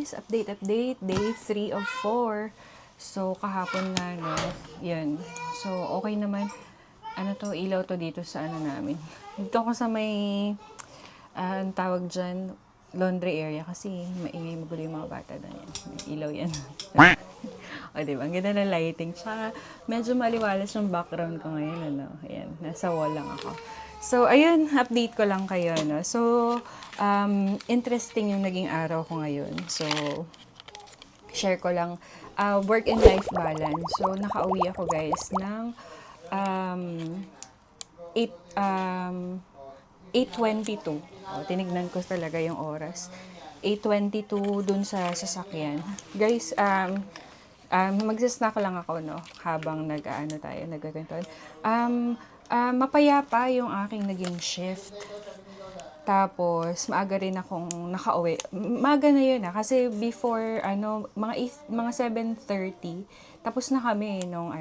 guys, update, day 3 of 4. So, kahapon na, no, yun. So, okay naman. Ano to, ilaw to dito sa ano namin. Dito ako sa may, ang tawag dyan, laundry area kasi maingay magulo yung mga bata doon yan. May ilaw yan. O, diba? Ang ganda ng lighting. Tsaka, medyo maliwalas yung background ko ngayon, ano. Ayan, nasa wall lang ako. So, ayun, update ko lang kayo, no. So, interesting yung naging araw ko ngayon. So, share ko lang, work and life balance. So, nakauwi ako, guys, ng 8, 8:22. O, tinignan ko talaga yung oras. 8:22 dun sa sasakyan. Guys, magsasnack lang ako, no, habang nag-ano tayo, nagkakanton. Mapayapa yung aking naging shift. Tapos, maaga rin akong nakauwi. Maaga na yun, kasi before, mga 7:30, tapos na kami nung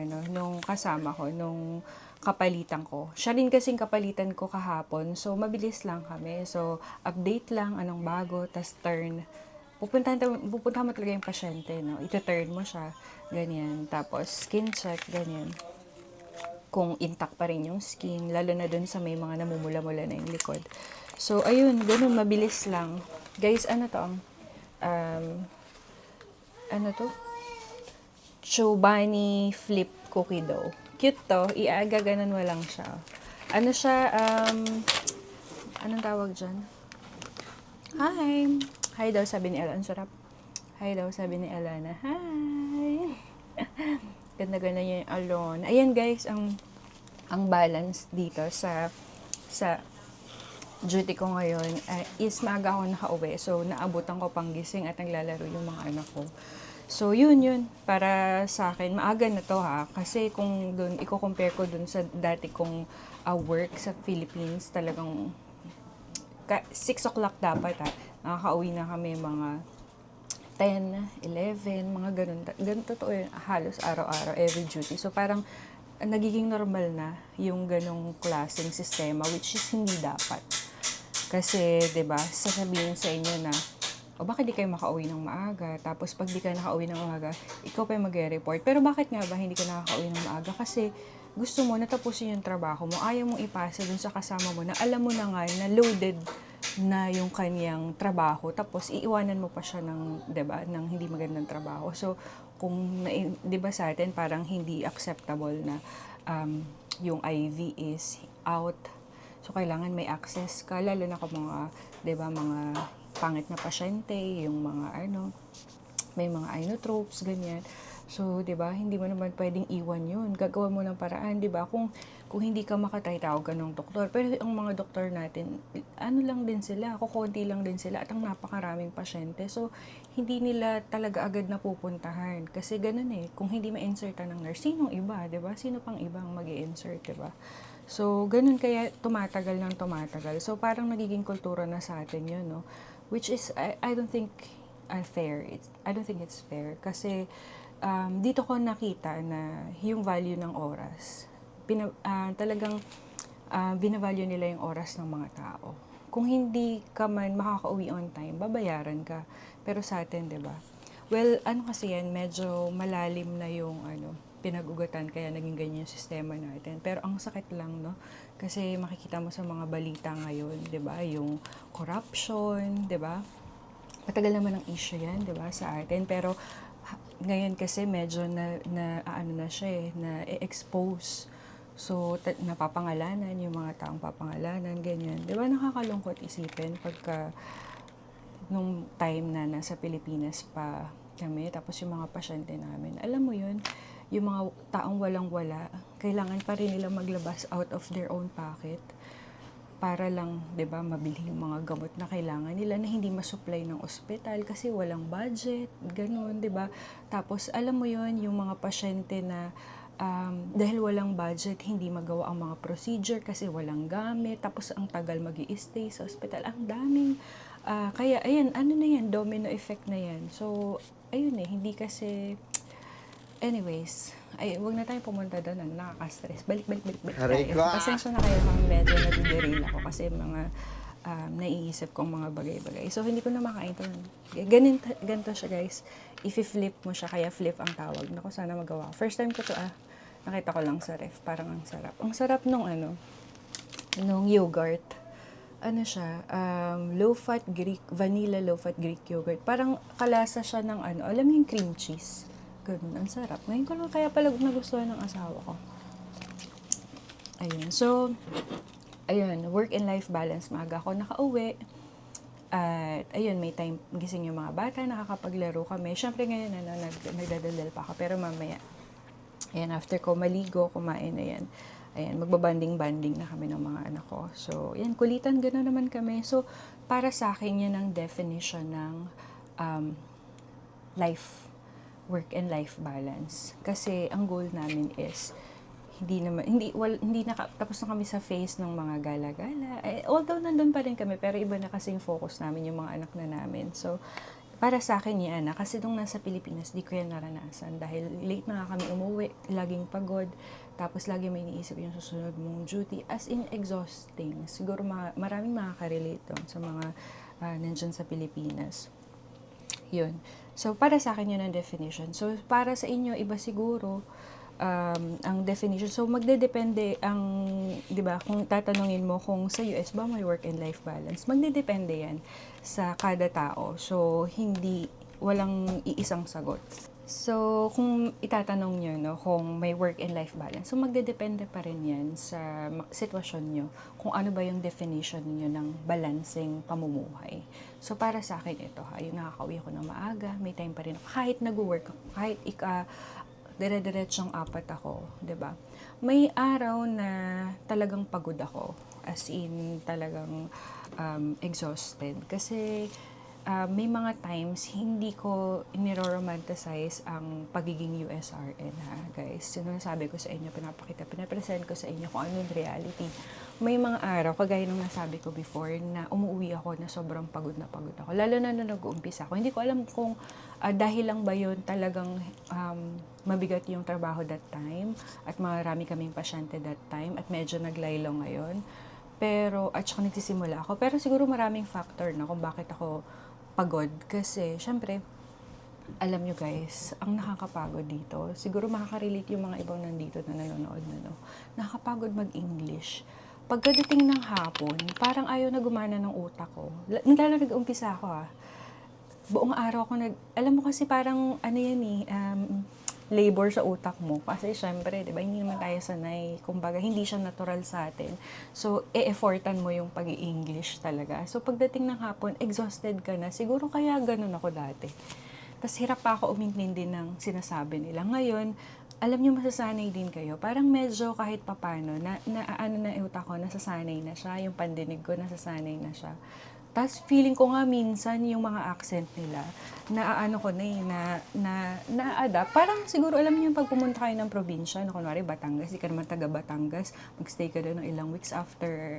kasama ko, nung kapalitan ko. Siya rin kasing kapalitan ko kahapon, so mabilis lang kami. So, update lang, anong bago, tas turn. Pupuntahan mo talaga yung pasyente, no? Ito-turn mo siya, ganyan. Tapos, skin check, ganyan. Kung intact pa rin yung skin, lalo na dun sa may mga namumula-mula na yung likod. So, ayun, ganun, mabilis lang. Guys, ano to? Ano to? Chobani flip cookie dough. Cute to, gaganon mo lang siya. Ano siya, anong tawag dyan? Hi! Hi daw, sabi ni Ella. Ang sarap. Hi daw, sabi ni Ella na, hi! Ganda-ganda niya yung alone. Ayan guys, ang balance dito sa duty ko ngayon is maaga ako nakauwi. So, naabutan ko pang gising at naglalaro yung mga anak ko. So, yun. Para sa akin, maaga na to ha. Kasi kung dun, i-compare ko dun sa dati kong work sa Philippines, talagang 6 o'clock dapat ha. Nakakauwi na kami mga 10, 11, mga ganun. Ganun totoo yun, halos araw-araw, every duty. So, parang nagiging normal na yung ganong klaseng sistema, which is hindi dapat. Kasi, 'di ba, sasabihin sa inyo na, o bakit di kayo makauwi ng maaga? Tapos pag di ka nakauwi ng maaga, ikaw pa yung magre-report. Pero bakit nga ba hindi ka nakakauwi ng maaga? Kasi gusto mo natapusin yung trabaho mo, ayaw mong ipasa dun sa kasama mo na alam mo na nga na loaded na yung kanyang trabaho, tapos iiwanan mo pa siya ng, 'di ba, ng hindi magandang trabaho. So, kung 'di ba sa atin parang hindi acceptable na yung IV is out. So, kailangan may access ka, lalo na kung mga, 'di ba, mga pangit na pasyente, yung mga may mga inotropes, ganyan. So, 'di ba, hindi mo naman pwedeng iwan 'yun. Gagawa mo ng paraan, 'di ba? Kung hindi ka makatry, tawag ka ng doktor. Pero ang mga doktor natin, lang din sila, kukunti lang din sila at ang napakaraming pasyente. So, hindi nila talaga agad na pupuntahan. Kasi ganun kung hindi ma-insertan ng nurse, sinong iba, 'di ba? Sino pang ibang mag-i-insert, 'di ba? So, ganun kaya tumatagal ng tumatagal. So, parang nagiging kultura na sa atin 'yun, no? Which is, I don't think fair. I don't think it's fair. Kasi, dito ko nakita na yung value ng oras. Talagang binavalue nila yung oras ng mga tao. Kung hindi ka man makakauwi on time, babayaran ka. Pero sa atin, 'di ba? Well, kasi yan, medyo malalim na yung pinag-ugatan kaya naging ganyan yung sistema natin. Pero ang sakit lang, no? Kasi makikita mo sa mga balita ngayon, 'di ba? Yung corruption, 'di ba? Matagal naman ang issue yan, 'di ba, sa atin. Pero ngayon kasi medyo na siya na expose. So, napapangalanan yung mga taong papangalanan, ganyan. Di ba, nakakalungkot isipin pagka nung time na nasa Pilipinas pa kami, tapos yung mga pasyente namin. Alam mo yun, yung mga taong walang-wala, kailangan pa rin nila maglabas out of their own pocket para lang, 'di ba, mabili yung mga gamot na kailangan nila na hindi ma-supply ng ospital kasi walang budget, ganoon, 'di ba? Tapos alam mo 'yon, yung mga pasyente na dahil walang budget, hindi magawa ang mga procedure kasi walang gamit, tapos ang tagal mag-i-stay sa ospital. Ang daming kaya ayan, na yan, domino effect na yan. So, ayun hindi kasi anyways, wag na tayong pumunta doon, nakaka-stress. Balik tayo. Pasensya na kayo kung medyo nag-derail ako kasi mga naiisip kong mga bagay-bagay. So, hindi ko na makain to. Ganito siya, guys. If-flip mo siya, kaya flip ang tawag. Naku, sana magawa ko. First time ko to, nakita ko lang sa ref. Parang ang sarap. Ang sarap nung nung yogurt. Ano siya, low-fat Greek, vanilla low-fat Greek yogurt. Parang kalasa siya ng alam mo yung cream cheese. Ganun, ang sarap. Ngayon ko lang kaya pala nagustuhan ng asawa ko. Ayun, so, ayun, work and life balance. Maaga ako nakauwi. At, ayun, may time gising yung mga bata, nakakapaglaro kami. Siyempre ngayon, nagdadaldal pa ako. Pero mamaya, ayan, after ko maligo, kumain, ayan, magbabanding-banding na kami ng mga anak ko. So, ayan, kulitan, gano'n naman kami. So, para sa akin, yan ang definition ng work and life balance. Kasi, ang goal namin is, tapos na kami sa phase ng mga gala-gala. Although nandun pa rin kami, pero iba na kasi yung focus namin, yung mga anak na namin. So, para sa akin yan, kasi nung nasa Pilipinas, di ko yan naranasan. Dahil late na nga kami umuwi, laging pagod, tapos lagi may iniisip yung susunod mong duty. As in, exhausting. Siguro maraming makaka-relate doon sa mga nandyan sa Pilipinas. Yun. So, para sa akin yun ang definition. So, para sa inyo, iba siguro, ang definition. So, magdedepende di ba, kung tatanungin mo kung sa US ba may work and life balance, magdedepende yan sa kada tao. So, walang iisang sagot. So, kung itatanong nyo, no, kung may work and life balance, so magdedepende pa rin yan sa sitwasyon nyo, kung ano ba yung definition niyo ng balancing pamumuhay. So, para sa akin ito, yung nakakauwi ako ng maaga, may time pa rin ako, kahit nag-work ako, kahit dire-diretsyong 4 ako, 'di ba? May araw na talagang pagod ako, as in talagang exhausted kasi may mga times hindi ko niro-romanticize ang pagiging USRN, guys. Sinasabi ko sa inyo, pinapresent ko sa inyo kung ano yung reality. May mga araw, kagaya nung nasabi ko before, na umuwi ako na sobrang pagod na pagod ako. Lalo na nung nag-uumpisa ako. Hindi ko alam kung dahil lang ba yun talagang mabigat yung trabaho that time at marami kaming pasyente that time at medyo naglaylo ngayon. Pero, at saka nagsisimula ako. Pero siguro maraming factor na kung bakit ako pagod. Kasi, syempre, alam nyo guys, ang nakakapagod dito, siguro makaka-relate yung mga ibang nandito na nanonood na, no? Nakakapagod mag-English. Pagkadating ng hapon, parang ayaw na gumana ng utak ko. Lalo nag-umpisa ako buong araw ako alam mo kasi parang labor sa utak mo. Kasi syempre, di ba, hindi naman tayo sanay. Kumbaga, hindi siya natural sa atin. So, e-effortan mo yung pag-i-English talaga. So, pagdating ng hapon, exhausted ka na. Siguro kaya ganun ako dati. Tapos, hirap pa ako umintindi ng sinasabi nila. Ngayon, alam nyo, masasanay din kayo. Parang medyo kahit papano, na utak ko, nasasanay na siya. Yung pandinig ko, nasasanay na siya. Tapos feeling ko nga minsan yung mga accent nila, na-adapt. Parang siguro alam niyo pag pumunta kayo ng probinsya, kunwari Batangas, di ka naman taga Batangas, magstay ka doon ng ilang weeks after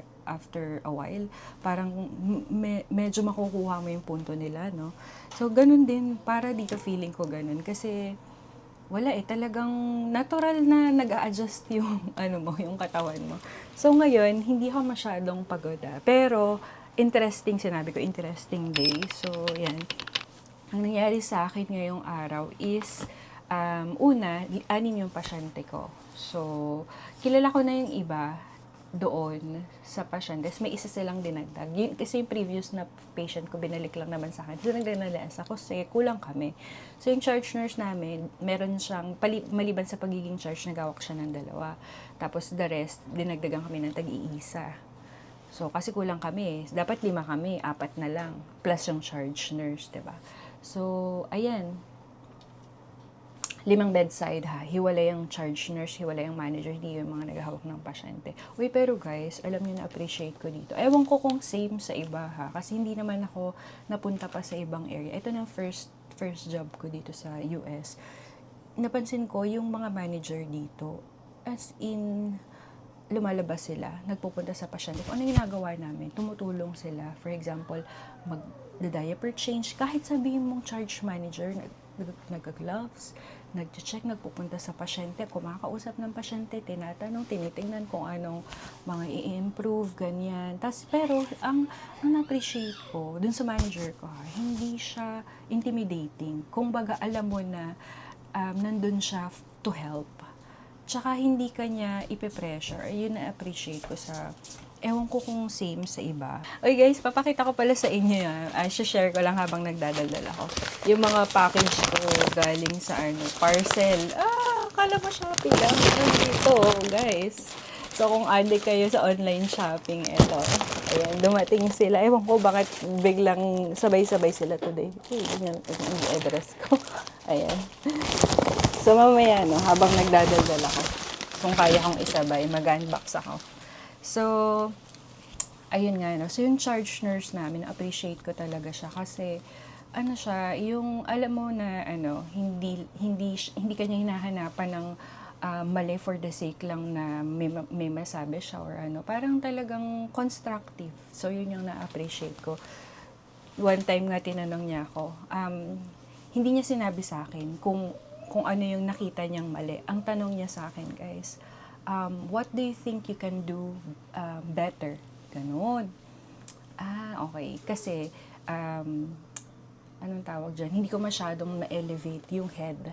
a while, parang medyo makukuha mo yung punto nila, no? So, ganun din, para dito feeling ko ganun. Kasi, wala talagang natural na nag-a-adjust yung, yung katawan mo. So, ngayon, hindi ako masyadong pagod, pero, interesting day. So, yan. Ang nangyari sa akin ngayong araw is, una, 6 yung pasyente ko. So, kilala ko na yung iba doon sa pasyentes. May isa silang dinagdag. Kasi yung previous na patient ko, binalik lang naman sa akin. So, nagdanalas ako kasi kulang kami. So, yung charge nurse namin, meron siyang, maliban sa pagiging charge, nagawak siya ng 2. Tapos, the rest, dinagdagan kami ng tag-iisa. So, kasi kulang kami. Dapat 5 kami, 4 na lang. Plus yung charge nurse, diba? So, ayan. 5 bedside, Hiwalay yung charge nurse, hiwalay yung manager, hindi yung mga naghahawak ng pasyente. Uy, pero guys, alam niyo na-appreciate ko dito. Ewan ko kung same sa iba, Kasi hindi naman ako napunta pa sa ibang area. Ito na first job ko dito sa US. Napansin ko yung mga manager dito, as in, lumalabas sila, nagpupunta sa pasyente. Kung ano ginagawa namin, tumutulong sila. For example, mag-diaper change. Kahit sabihin mong charge manager, nag-gloves, nag-check, nagpupunta sa pasyente, kumakausap ng pasyente, tinatanong, tinitingnan kung anong mga i-improve, ganyan. Pero, ang na-appreciate ko, dun sa manager ko, hindi siya intimidating. Kung baga, alam mo na, nandun siya to help. Tsaka hindi kanya ipe-pressure. Yun na-appreciate ko sa, ewan ko kung same sa iba. Okay guys, papakita ko pala sa inyo yan. Share ko lang habang nagdadaldal ako. Yung mga package ko galing sa parcel. Akala mo Shopee lang. Dito, guys. So, kung addict kayo sa online shopping, eto. Ayan, dumating sila. Ewan ko bakit biglang sabay-sabay sila today. Ganyan yung address ko. Ayan. So, mamaya, habang nagdadaldal ako, kung kaya kong isabay, mag-unbox ako. So, ayun nga, So, yung charge nurse namin, appreciate ko talaga siya kasi, siya, yung, alam mo na, hindi kanya hinahanapan ng mali for the sake lang na may masabi siya or parang talagang constructive. So, yun yung na-appreciate ko. One time nga tinanong niya ako, hindi niya sinabi sa akin kung ano yung nakita niyang mali. Ang tanong niya sa akin, guys, what do you think you can do better? Ganun. Okay. Kasi, anong tawag dyan? Hindi ko masyadong na-elevate yung head,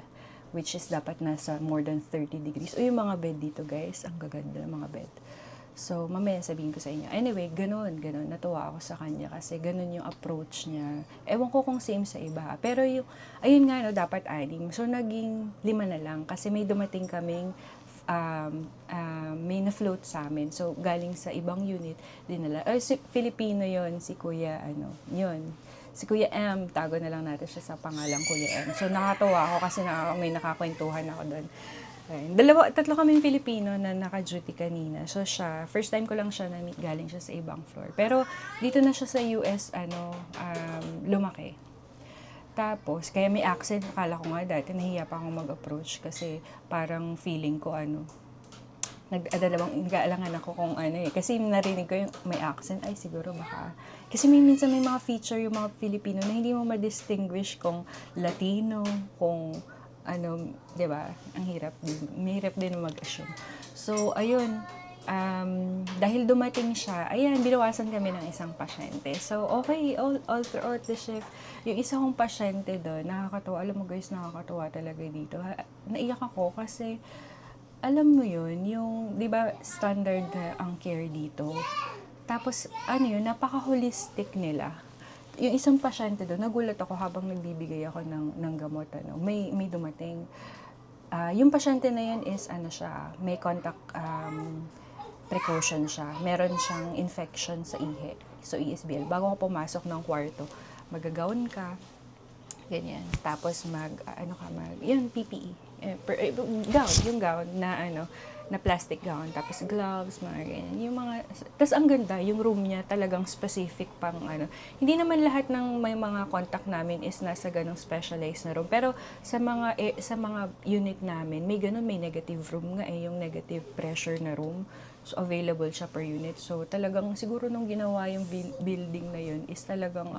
which is dapat nasa more than 30 degrees. O yung mga bed dito, guys, ang gaganda ng mga bed. So, mamaya sabihin ko sa inyo. Anyway, ganun. Natuwa ako sa kanya kasi ganun yung approach niya. Ewan ko kung same sa iba. Pero yung, ayun nga, dapat 6. So, naging 5 na lang kasi may dumating kaming may na-float sa amin. So, galing sa ibang unit, dinala. Si Filipino yon si Kuya, yun. Si Kuya M, tago na lang natin siya sa pangalang Kuya M. So, nakatawa ako kasi may nakakwentuhan ako doon. Tatlo kaming Filipino na naka-duty kanina. So, siya, first time ko lang siya na-meet, galing siya sa ibang floor. Pero, dito na siya sa US, lumaki. Tapos, kaya may accent, akala ko nga dati, nahiya pa akong mag-approach kasi parang feeling ko, nag-aalangan ako kung kasi narinig ko yung may accent, ay siguro baka, kasi minsan may mga feature yung mga Filipino na hindi mo ma-distinguish kung Latino, kung di ba? Ang hirap din. Mahirap din mag-assume. So, ayun, dahil dumating siya, ayan, binawasan kami ng isang pasyente. So, okay, all throughout the shift, yung isa kong pasyente doon, nakakatawa. Alam mo guys, nakakatawa talaga dito. Naiyak ako kasi, alam mo yun, yung, di ba, standard na ang care dito. Tapos, napaka-holistic nila. Yung isang pasyente doon, nagulat ako habang nagbibigay ako ng gamot. May dumating. Yung pasyente na yun is, may contact precaution siya. Meron siyang infection sa ihi. So, ESBL. Bago ko pumasok ng kwarto, magagawin ka. Ganyan. Tapos, yun, PPE. Gown. Yung gown na, na plastic gown, tapos gloves, mga ganyan. Yung mga, tapos ang ganda, yung room niya talagang specific pang Hindi naman lahat ng may mga contact namin is nasa ganong specialized na room. Pero sa mga unit namin, may negative room nga yung negative pressure na room. So available siya per unit. So talagang siguro nung ginawa yung building na yun is talagang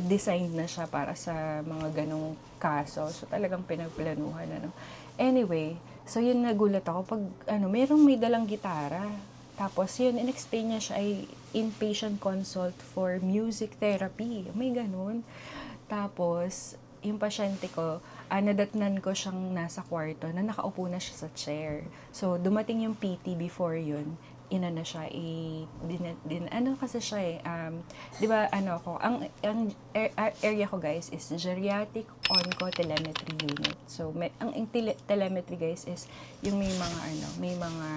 designed na siya para sa mga ganong kaso. So talagang pinagplanuhan Anyway, so yun nagulat ako pag may dalang gitara. Tapos yun, in-explain niya siya ay inpatient consult for music therapy. May ganun. Tapos, yung pasyente ko, nadatnan ko siyang nasa kwarto na nakaupo na siya sa chair. So, dumating yung PT before yun. Siya, kasi siya di ba, ang area ko guys is geriatric onco telemetry unit. So, ang telemetry guys is yung may mga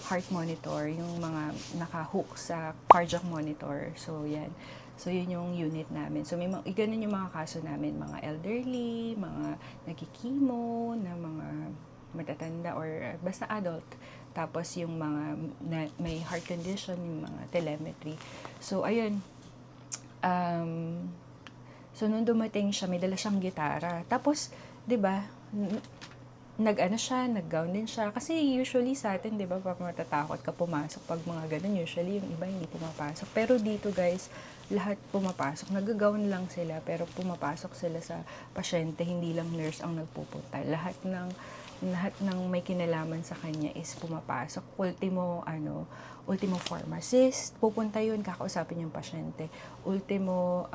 heart monitor, yung mga naka-hook sa cardiac monitor. So, yan. So, yun yung unit namin. So, ganun yung mga kaso namin, mga elderly, mga nagkikimo, na mga matatanda or basta adult. Tapos yung mga may heart condition, yung mga telemetry. So, ayun. So, nung dumating siya, may dala siyang gitara. Tapos, di ba, nag-ano siya, nag-gown din siya. Kasi usually sa atin, di ba, pag matatakot ka pumasok pag mga ganun, usually yung iba hindi pumapasok. Pero dito guys, lahat pumapasok. Nag-gown lang sila, pero pumapasok sila sa pasyente, hindi lang nurse ang nagpupunta. Lahat ng may kinalaman sa kanya is pumapasok. Ultimo pharmacist, pupunta yun, kakausapin yung pasyente. Ultimo,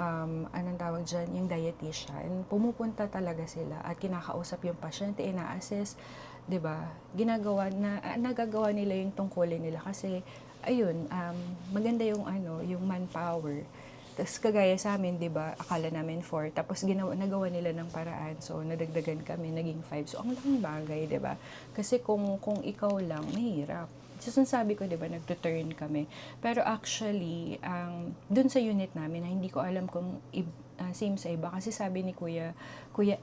anong tawag dyan, yung dietitian, pumupunta talaga sila at kinakausap yung pasyente, ina-assess, 'di ba? Nagagawa nila yung tungkulin nila kasi ayun, maganda yung yung manpower. Tapos kagaya sa amin, 'di ba? Akala namin 4, tapos nagawa nila ng paraan. So nadagdagan kami, naging 5. So ang laking bagay, 'di ba? Kasi kung ikaw lang, mahirap. So, sabi ko, 'di ba, nagto-turn kami. Pero actually, dun sa unit namin, na hindi ko alam kung same sa iba. Kasi sabi ni Kuya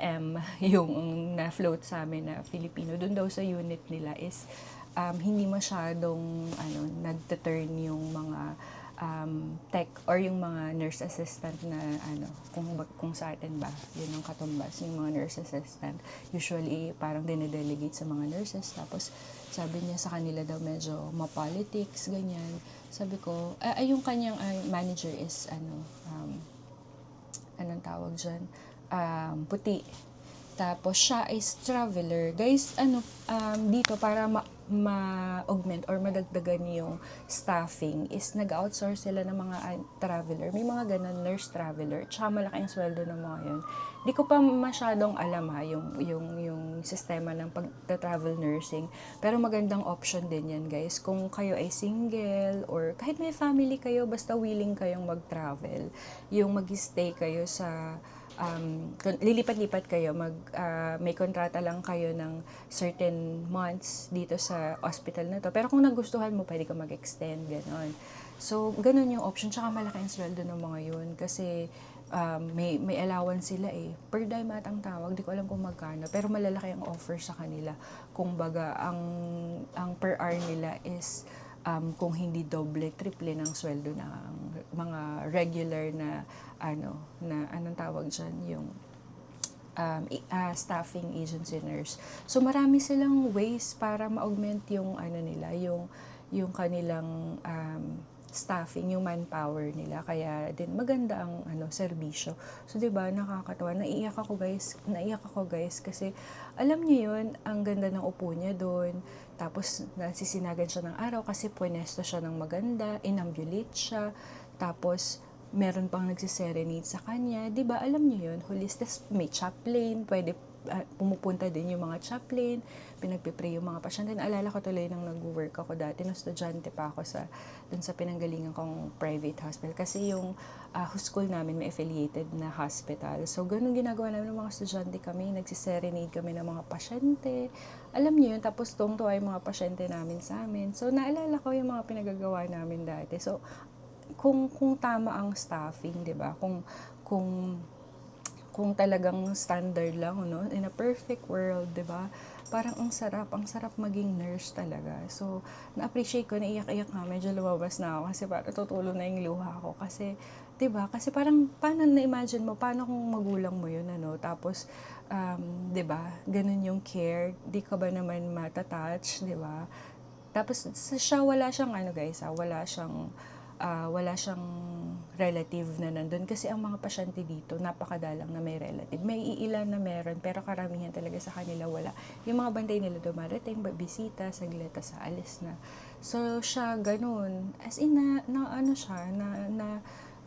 M, yung na-float sa amin na Filipino, dun daw sa unit nila is hindi masyadong nagto-turn yung mga tech or yung mga nurse assistant na kung sa atin ba yun ang katumbas yung mga nurse assistant usually parang dinedelegate sa mga nurses, tapos sabi niya sa kanila daw medyo ma-politics ganyan. Sabi ko yung kanyang manager is anong tawag dyan, puti. Tapos siya is traveler. Guys, dito para ma-augment or madagdagan yung staffing is nag-outsource sila ng mga traveler. May mga ganun, nurse traveler. Tsaka malaki ang sweldo ng mga yun. Di ko pa masyadong alam yung sistema ng pag-travel nursing. Pero magandang option din yan, guys. Kung kayo ay single or kahit may family kayo, basta willing kayong mag-travel. Yung mag-stay kayo sa lilipat-lipat kayo, may kontrata lang kayo ng certain months dito sa hospital na to. Pero kung nagustuhan mo, pwede ka mag-extend, gano'n. So, ganun yung option. Tsaka malaki ang sweldo ng mga yun. Kasi, may allowance sila eh. Per dime at ang tawag, di ko alam kung magkano. Pero malalaki ang offer sa kanila. Kung baga, ang per hour nila is kung hindi doble, triple ng sweldo ng mga regular na anong tawag dyan, yung staffing agency nurse. So marami silang ways para ma-augment yung nila, yung kanilang staffing, yung manpower nila. Kaya din maganda ang serbisyo. So 'di ba, nakakatawa. Naiiyak ako guys kasi alam niyo yun, ang ganda ng upo niya doon. Tapos nasisinagan siya ng araw kasi puwesto siya ng maganda, inambulate siya. Tapos meron pang nagsiserenade sa kanya. 'Di ba, alam niyo yun, holistic, may chaplain, pwede pumupunta din yung mga chaplain, pinagpipray yung mga pasyente. Naalala ko tuloy nang nag-work ako dati, nung estudyante pa ako dun sa pinanggalingan kong private hospital. Kasi yung school namin may affiliated na hospital. So, ganun ginagawa namin ng mga estudyante kami, nagsiserenade kami ng mga pasyente. Alam niyo yun, tapos tuwang-tuwa yung mga pasyente namin sa amin. So, naalala ko yung mga pinagagawa namin dati. So, kung tama ang staffing, 'di ba? Kung talagang standard lang, no? In a perfect world, 'di ba? Parang ang sarap maging nurse talaga. So, na-appreciate ko, naiyak-iyak nga, medyo lumabas na ako kasi parang tutulo na yung luha ko kasi 'di ba? Kasi parang paano na-imagine mo, paano kung magulang mo 'yun, tapos 'di ba? Ganun yung care, 'di ka ba naman matatouch, 'di ba? Tapos siya wala siyang guys, wala siyang relative na nandun. Kasi ang mga pasyente dito, napakadalang na may relative. May iilan na meron, pero karamihan talaga sa kanila wala. Yung mga bantay nila dumarating, bisita, saglit, sa alis na. So, siya ganun. As in,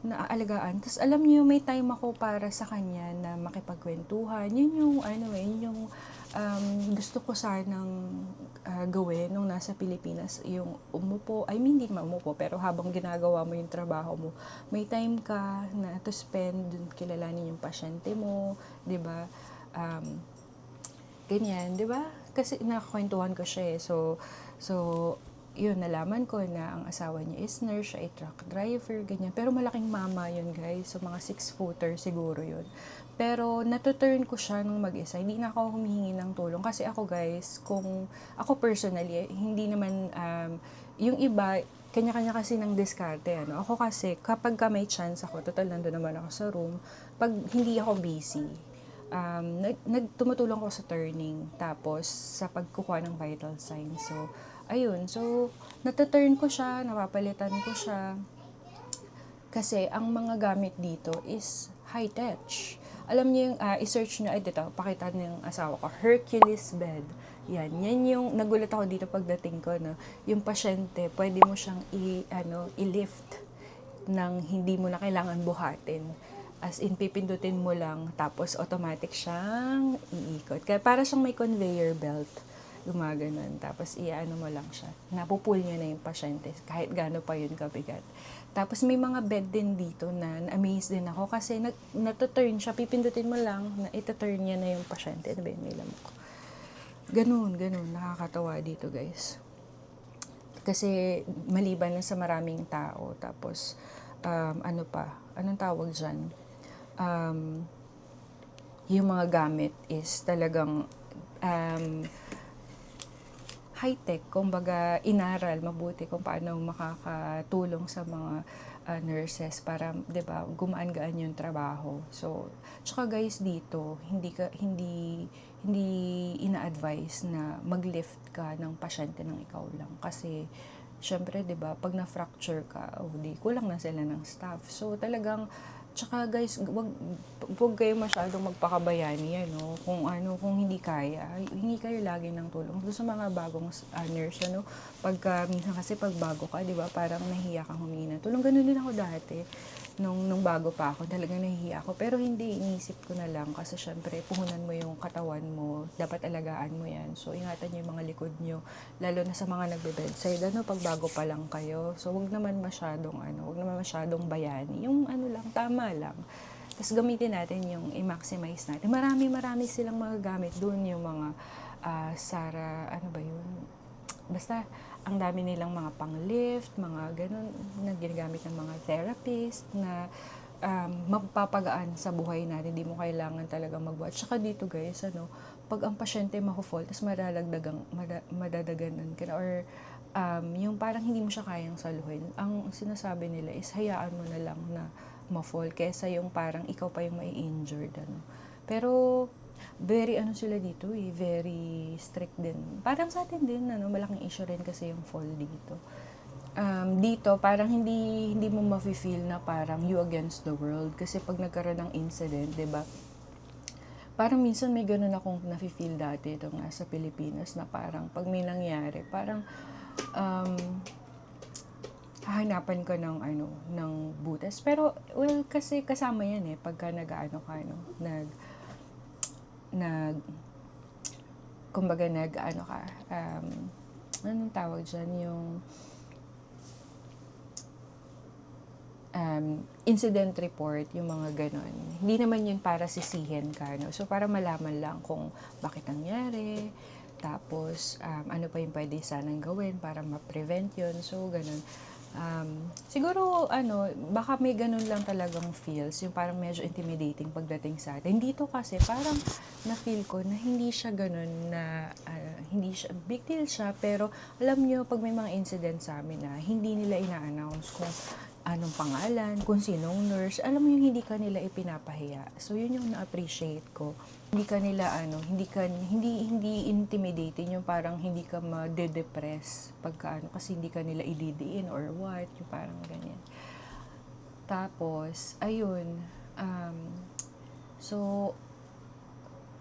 naaalagaan. Tapos alam niyo, may time ako para sa kanya na makipagkwentuhan. Yun yung gusto ko sanang gawin nung nasa Pilipinas, yung hindi naman umupo, pero habang ginagawa mo yung trabaho mo, may time ka na to spend, kilalanin yung pasyente mo, 'di ba? Ganyan, 'di ba? Kasi nakakwentuhan ko siya eh. So yun, nalaman ko na ang asawa niya is nurse, siya ay truck driver, ganyan. Pero malaking mama yun, guys. So, mga 6-footer siguro yun. Pero, natuturn ko siya nung mag-isa. Hindi na ako humihingi ng tulong. Kasi ako, guys, ako personally, hindi naman, yung iba, kanya-kanya kasi ng diskarte, Ako kasi, kapag ka may chance ako, total nandun naman ako sa room, pag hindi ako busy, tumutulong ko sa turning, tapos sa pagkukuha ng vital signs. So, ayun. So, nataturn ko siya, napapalitan ko siya. Kasi ang mga gamit dito is high-tech. Alam niyo yung, i-search niyo, ay dito, pakita niyo yung asawa ko, Hercules bed. Yan yung, nagulat ako dito pagdating ko, no? Yung pasyente, pwede mo siyang i-lift nang hindi mo na kailangan buhatin. As in, pipindutin mo lang, tapos automatic siyang iikot. Kaya para siyang may conveyor belt, gumaganon. Tapos iano mo lang siya. Napupul niya na yung pasyente, kahit gaano pa yun kabigat. Tapos may mga bed din dito na na-amaze din ako kasi nata-turn siya, pipindutin mo lang, na ita-turn niya na yung pasyente. Ano ba yun, may lamok. Ganun, nakakatawa dito guys. Kasi maliban na sa maraming tao, tapos anong tawag dyan? Yung mga gamit is talagang high-tech, kumbaga inaral mabuti kung paano makakatulong sa mga nurses para 'di ba gumaan-gaan yung trabaho. So, tsaka guys dito, hindi ina-advise na mag-lift ka ng pasyente ng ikaw lang kasi syempre 'di ba pag na-fracture ka, di kulang na sila ng staff. So, talagang tsaka guys, wag kayo masyadong magpakabayani, ano, kung hindi kaya, hingi kayo lagi ng tulong. Doon sa mga bagong nurse, ano, minsan kasi pag bago ka, di ba, parang nahihiya kang humingi ng tulong. Ganun din ako dati, nung bago pa ako, talagang nahihiya ako. Pero hindi, iniisip ko na lang, kasi syempre, puhunan mo yung katawan mo, dapat alagaan mo yan. So, ingatan nyo yung mga likod nyo, lalo na sa mga nagbe-bedside, pag bago pa lang kayo. So, wag naman masyadong bayani. Yung lang, tama lang. Tapos gamitin natin yung i-maximize natin. Marami silang mga gamit doon, yung mga ano ba yun? Basta, ang dami nilang mga pang-lift, mga ganun, na ginagamit ng mga therapist, na mapapagaan sa buhay natin. Hindi mo kailangan talaga magbuhat. Tsaka dito guys, pag ang pasyente maku-fall, tapos madadaganan ka na, or yung parang hindi mo siya kayang saluhin, ang sinasabi nila is hayaan mo na lang na ma-fall kesa yung parang ikaw pa yung mai-injured. Pero very sila dito very strict din. Parang sa atin din, malaking issue rin kasi yung fall dito. Dito parang hindi mo mafe-feel na parang you against the world kasi pag nagkaroon ng incident, 'di ba? Parang minsan may ganun akong nafe-feel dati ito nga sa Pilipinas na parang pag may nangyari, parang hahanapan ko ng butas. Pero, well, kasi kasama yan pagka kumbaga anong tawag dyan, yung incident report, yung mga ganon. Hindi naman yun para sisihin ka, So, para malaman lang kung bakit nangyari, tapos, ano pa yung pwede sanang gawin para ma-prevent yun. So, ganon. Siguro, baka may ganun lang talagang feels, yung parang medyo intimidating pagdating sa atin. Dito kasi, parang na-feel ko na hindi siya ganun na, hindi siya, big deal siya, pero alam nyo, pag may mga incident sa amin na hindi nila ina-announce kung anong pangalan, kung sinong nurse, alam mo yung hindi ka nila ipinapahiya. So, yun yung na-appreciate ko. Hindi ka nila, hindi intimidating, yung parang hindi ka ma-depress pagka kasi hindi ka nila ididiin or what, yung parang ganyan. Tapos, ayun, so,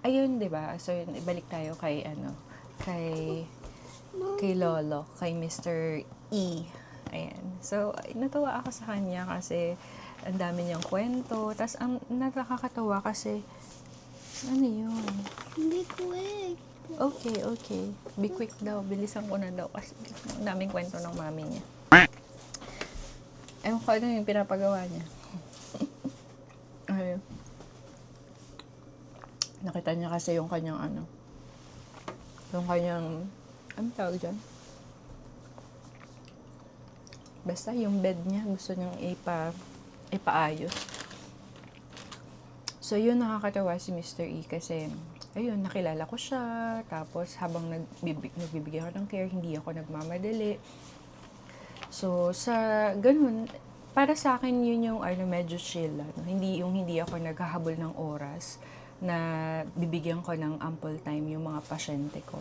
ayun, 'di ba? So, yun, ibalik tayo kay kay Lolo, kay Mr. E. Ayan. So, natuwa ako sa kanya kasi ang dami niyang kwento. Tapos, ang nakakatawa kasi, ano yun? Be quick. Okay. Be quick daw. Bilisan ko na daw kasi ang daming kwento ng mami niya. Ewan ko ano yung pinapagawa niya. Ayun. Nakita niya kasi yung kanyang anong tawag dyan? Basta yung bed niya, gusto niyang ipaayos. So, yun, nakakatawa si Mr. E kasi, ayun, nakilala ko siya, tapos habang nagbibigay ako ng care, hindi ako nagmamadali. So, sa ganun, para sa akin yun yung medyo chill. Hindi ako naghahabol ng oras na bibigyan ko ng ample time yung mga pasyente ko.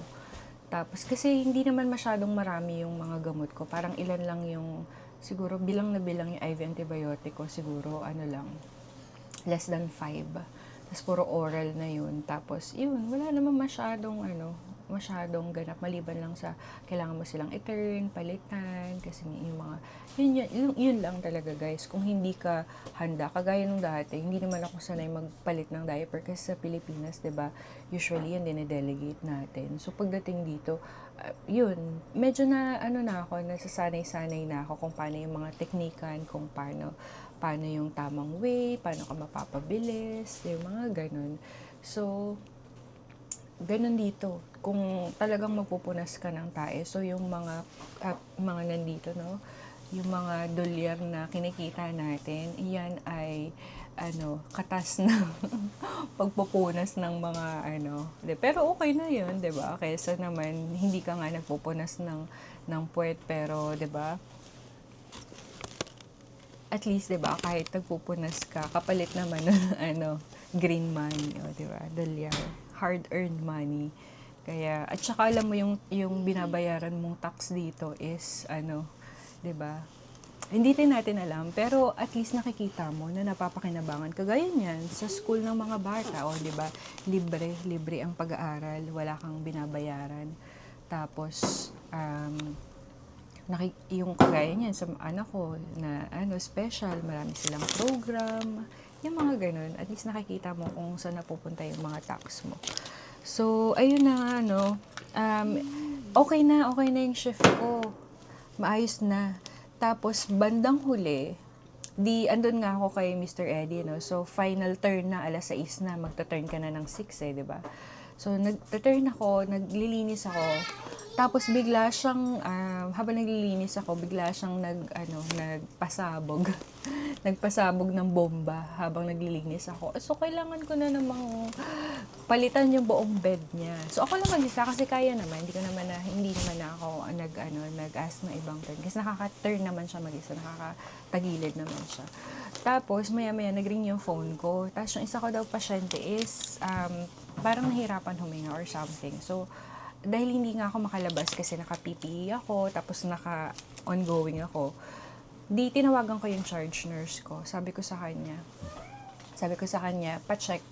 Tapos kasi hindi naman masyadong marami yung mga gamot ko. Parang ilan lang yung, siguro bilang na bilang yung IV antibiotic ko, siguro ano lang, less than 5. Tapos puro oral na yun. Tapos yun, wala naman masyadong ganap. Maliban lang sa kailangan mo silang i-turn, palitan. Kasi yung mga, yun lang talaga guys. Kung hindi ka handa, kagaya nung dati, hindi naman ako sanay magpalit ng diaper. Kasi sa Pilipinas, 'di ba usually yan dine-delegate natin. So pagdating dito, yun, medyo na na ako, nasasanay-sanay na ako kung paano yung mga teknikan, kung paano yung tamang way, paano ka mapapabilis, yung mga ganun. So, ganun dito. Kung talagang magpupunas ka ng tae, so yung mga nandito, no? Yung mga dolyar na kinikita natin, iyan ay katas na pagpupunas ng mga pero okay na yun, 'di ba? Kaysa naman hindi ka nga nagpupunas ng puwet, pero 'di ba? At least 'di ba kahit nagpupunas ka, kapalit naman ng green money, o 'di ba? Dolyar, hard earned money. Kaya at saka alam mo yung binabayaran mong tax dito is 'di ba? Hindi din natin alam, pero at least nakikita mo na napapakinabangan. Kagaya niyan, sa school ng mga bata, o 'di ba? Libre ang pag-aaral, wala kang binabayaran. Tapos yung kagaya niyan sa anak ko na special, marami silang program, yung mga ganun. At least nakikita mo kung saan napupunta yung mga tax mo. So, ayun na nga, okay na yung shift ko. Maayos na. Tapos, bandang huli, andun nga ako kay Mr. Eddie, no? So, final turn na, 6:00 na, magta-turn ka na ng 6 di ba? So, nag-turn ako, naglilinis ako. Tapos, bigla siyang, habang naglilinis ako, bigla siyang nagpasabog. Nagpasabog ng bomba habang naglilinis ako. So, kailangan ko na namang palitan yung buong bed niya. So, ako lang mag-isa kasi kaya naman. Hindi naman na ako nag-ask ng ibang turn. Kasi nakaka-turn naman siya mag-isa. Nakakatagilid naman siya. Tapos, maya-maya, nag-ring yung phone ko. Tapos, yung isa ko daw pasyente is, parang nahirapan huminga or something. So, dahil hindi nga ako makalabas kasi naka-PPE ako, tapos naka-ongoing ako, tinawagan ko yung charge nurse ko. Sabi ko sa kanya, pa-check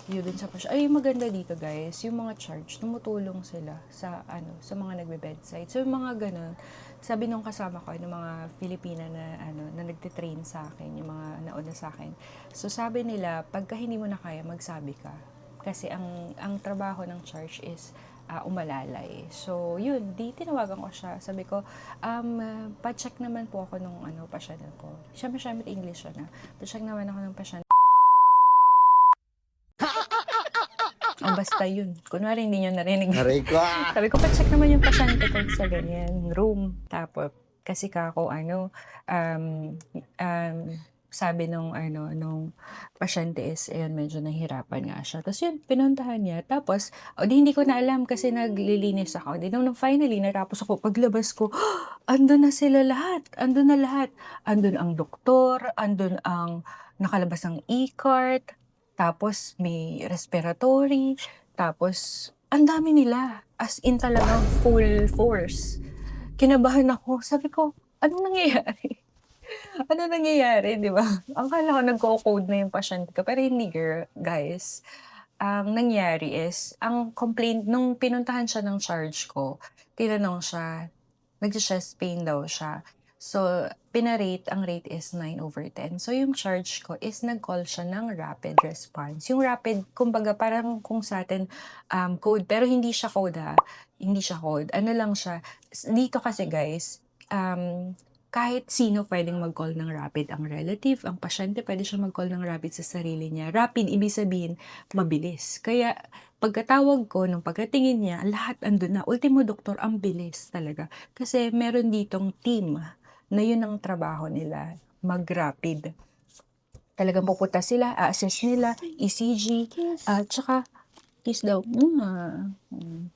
yun dun sa pasyente. Ay, maganda dito guys, yung mga charge, tumutulong sila sa mga nagbe-bedside. So, yung mga ganun, sabi nung kasama ko, yung mga Filipina na nagtitrain sa akin, yung mga nauna sa akin. So, sabi nila, pagka hindi mo na kaya, magsabi ka. Kasi ang trabaho ng charge is umalalay. So, yun, tinawagan ko siya. Sabi ko, pa-check naman po ako nung pasyente ko. Siyempre, English siya na. Pa-check naman ako ng pasyente. Basta yun. Kunwari, hindi nyo narinig. Aray ko! Sabi ko, pa-check naman yung pasyente ko sa ganyan room. Tapos, kasi kako, sabi nung pasyente is, medyo nahihirapan nga siya. Tapos yun, pinuntahan niya. Tapos, hindi ko na alam kasi naglilinis ako. Nung finally, natapos ako, paglabas ko, andun na sila lahat. Andun na lahat. Andun ang doktor, andun ang nakalabas ng e-cart, tapos may respiratory, tapos ang dami nila. As in talagang full force. Kinabahan ako. Sabi ko, anong nangyayari? Ano nangyayari, di ba? Akala ko nagko-code na yung pasyente ko, pero hindi, guys. Ang nangyari is, ang complaint, nung pinuntahan siya ng charge ko, tinanong siya, nag-chest pain daw siya. So, ang rate is 9/10. So, yung charge ko is nag-call siya ng rapid response. Yung rapid, kumbaga, parang kung sa atin, code, pero hindi siya code Hindi siya code. Ano lang siya, dito kasi guys, kahit sino pwedeng mag-call ng rapid. Ang relative, ang pasyente, pwede siya mag-call ng rapid sa sarili niya. Rapid, ibig sabihin, mabilis. Kaya, pagkatawag ko, nung pagkatingin niya, lahat andun na. Ultimo doktor, ang bilis talaga. Kasi meron ditong team na yun ang trabaho nila, mag-rapid. Talagang pupunta sila, assess nila, ECG, tsaka kiss daw.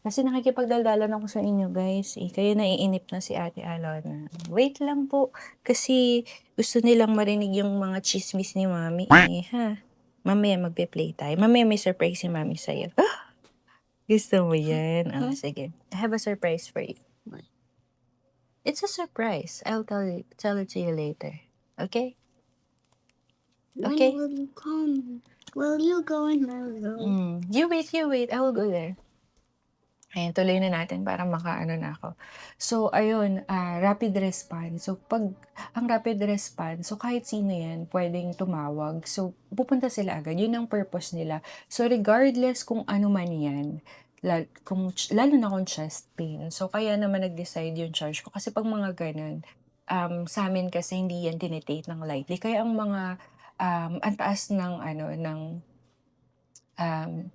Kasi nakikipagdaldalan ako sa inyo guys. Kaya naiinip na si Ate Alona. Wait lang po. Kasi gusto nilang marinig yung mga chismis ni Mami. Ha? Mamaya magpe-play tayo. Mamaya may surprise si mami sa'yo. Gusto mo yan? Huh? Sige. I have a surprise for you. What? It's a surprise. I'll tell it to you later. Okay? When Okay? will you come? Will you go in my room? You wait. I will go there. Ayan, tuloy na natin para makaano na ako. So ayun, rapid response. So 'pag ang rapid response, so kahit sino 'yan puwedeng tumawag. So pupunta sila agad, 'yun ang purpose nila. So regardless kung ano man 'yan, lalo na kung chest pain. So kaya naman nag-decide 'yung charge ko kasi 'pag mga gano'n, sa'min kasi hindi 'yan tini-take ng lightly. Kaya ang mga, ang taas ng ano, um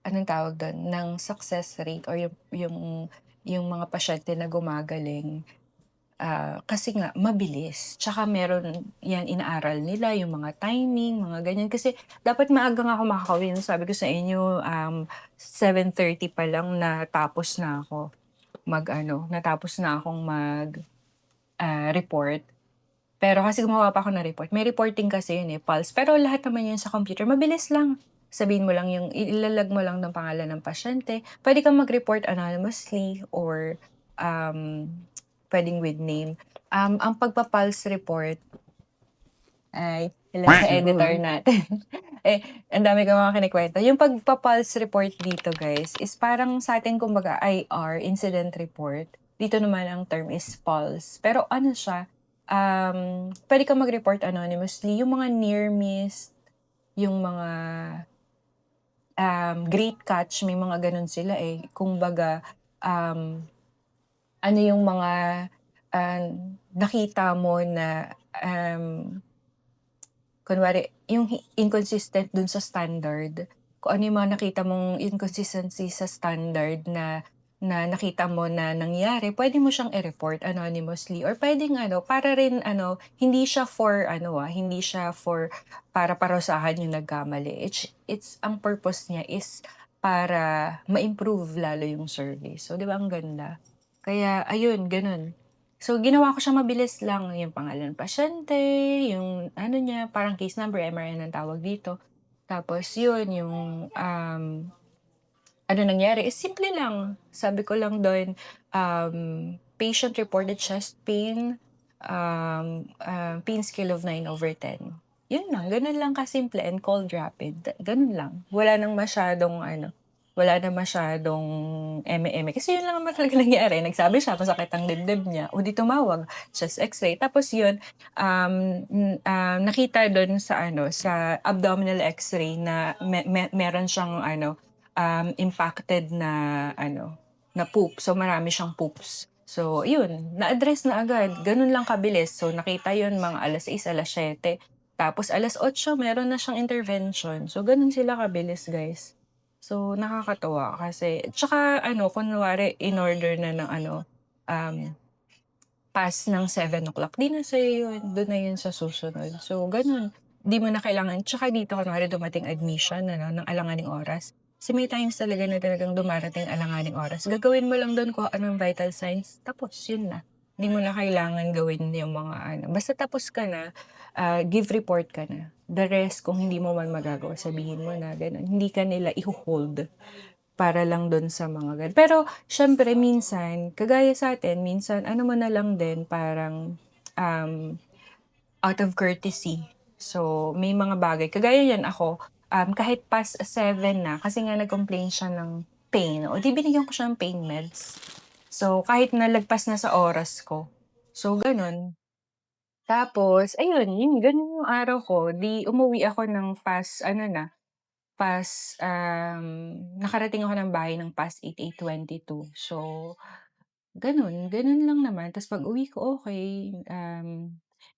anong tawag dun, ng success rate or yung mga pasyente na gumagaling, kasi nga mabilis. Tsaka meron 'yan inaaral nila yung mga timing, mga ganyan. Kasi dapat maaga nga ako makakauwi, sabi ko sa inyo, 7:30 pa lang natapos na akong report. Pero kasi gumawa pa ako ng report. May reporting kasi yun, pulse. Pero lahat naman yun sa computer, mabilis lang. Sabihin mo lang ilalag mo lang ng pangalan ng pasyente. Puwede kang mag-report anonymously or, um, puwedeng with name. Ang pagpa-pulse report ay hello sa editor natin. Ang dami ko mga kinukuwento. Yung pagpa-pulse report dito guys is parang sa'tin kumbaga IR, incident report. Dito naman ang term is pulse. Pero ano siya, puwede kang mag-report anonymously. Yung mga near miss, yung mga, great catch, may mga gano'n sila, Kumbaga, um, ano yung mga, nakita mo na, kunwari yung inconsistent dun sa standard, kung ano yung mga nakita mong inconsistency sa standard na na nakita mo na nangyari, pwede mo siyang i-report anonymously or puwedeng ano, para rin ano, hindi siya for para parusahan yung nagkamali. It's ang purpose niya is para ma-improve lalo yung service. So, 'di ba ang ganda? Kaya ayun, gano'n. So, ginawa ko siya mabilis lang, yung pangalan ng pasyente, yung ano niya, parang case number, MRN ang tawag dito. Tapos yun, yung, ano nangyari is simple lang. Sabi ko lang dun, patient reported chest pain, pain scale of 9/10. Yun lang, ganun lang kasimple and called rapid, ganun lang. Wala nang masyadong eme-eme kasi yun lang naman talaga nangyari. Nagsabi siya masakit ang dibdib niya, o di tumawag, chest X-ray. Tapos yun, nakita dun sa ano, sa abdominal X-ray na meron siyang ano, impacted na ano, na poop. So, marami siyang poops. So, yun, na-address na agad. Ganun lang kabilis. So, nakita yun mga 6:00, 7:00. Tapos 8:00 meron na siyang intervention. So, ganun sila kabilis, guys. So, nakakatuwa kasi tsaka ano, kunwari in-order na ng ano, um, past ng 7 o'clock, 'di na sa'yo yun, dun na yun sa susunod. So, ganun. 'Di mo na kailangan tsaka dito kunwari dumating admission ano, ng alanganing oras. Kasi may times talaga na talagang dumarating alanganing oras, gagawin mo lang dun kung anong vital signs, tapos yun na. Hindi mo na kailangan gawin yung mga ano, basta tapos ka na, give report ka na. The rest kung hindi mo man magagawa, sabihin mo na gano'n. Hindi ka nila iho-hold para lang dun sa mga pero siyempre minsan, kagaya sa'tin, minsan ano mo na lang din parang, out of courtesy. So, may mga bagay kagaya yan ako, kahit past 7 na kasi nga nag-complain siya ng pain, o di binigyan ko siya ng pain meds. So, kahit na lagpas na sa oras ko. So, gano'n. Tapos ayun, gano'n yung araw ko, 'di umuwi ako ng nakarating ako ng bahay ng past 8:22. So, gano'n lang naman. Ta's pag-uwi ko okey,